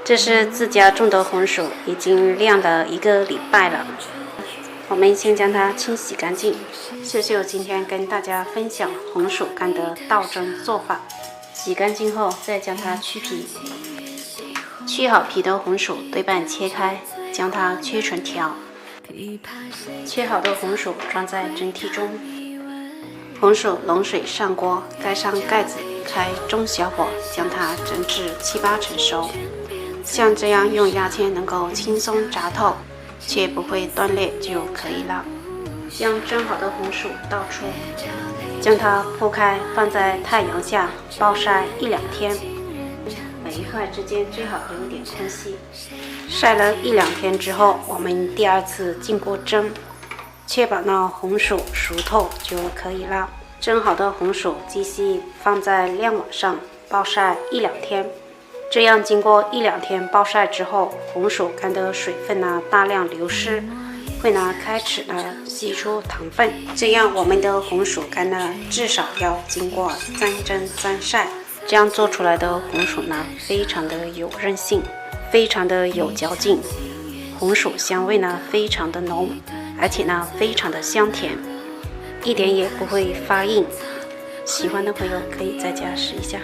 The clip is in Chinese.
这是自家种的红薯，已经晾了1个礼拜了。我们先将它清洗干净。秀秀今天跟大家分享红薯干的倒蒸做法。洗干净后，再将它去皮。去好皮的红薯对半切开，将它切成条。切好的红薯装在蒸屉中。红薯冷水上锅，盖上盖子，开中小火将它蒸至7、8成熟。像这样用牙签能够轻松炸透，却不会断裂就可以了。将蒸好的红薯倒出，将它铺开，放在太阳下暴晒1、2天。每一块之间最好留点空隙。晒了1、2天之后，我们第2次进锅蒸，确保那红薯熟透就可以了。蒸好的红薯继续放在晾网上暴晒1、2天。这样经过1、2天暴晒之后，红薯干的水分大量流失，会开始析出糖分。这样我们的红薯干至少要经过3蒸3晒。这样做出来的红薯非常的有韧性，非常的有嚼劲，红薯香味非常的浓，而且非常的香甜，一点也不会发硬。喜欢的朋友可以在家试一下。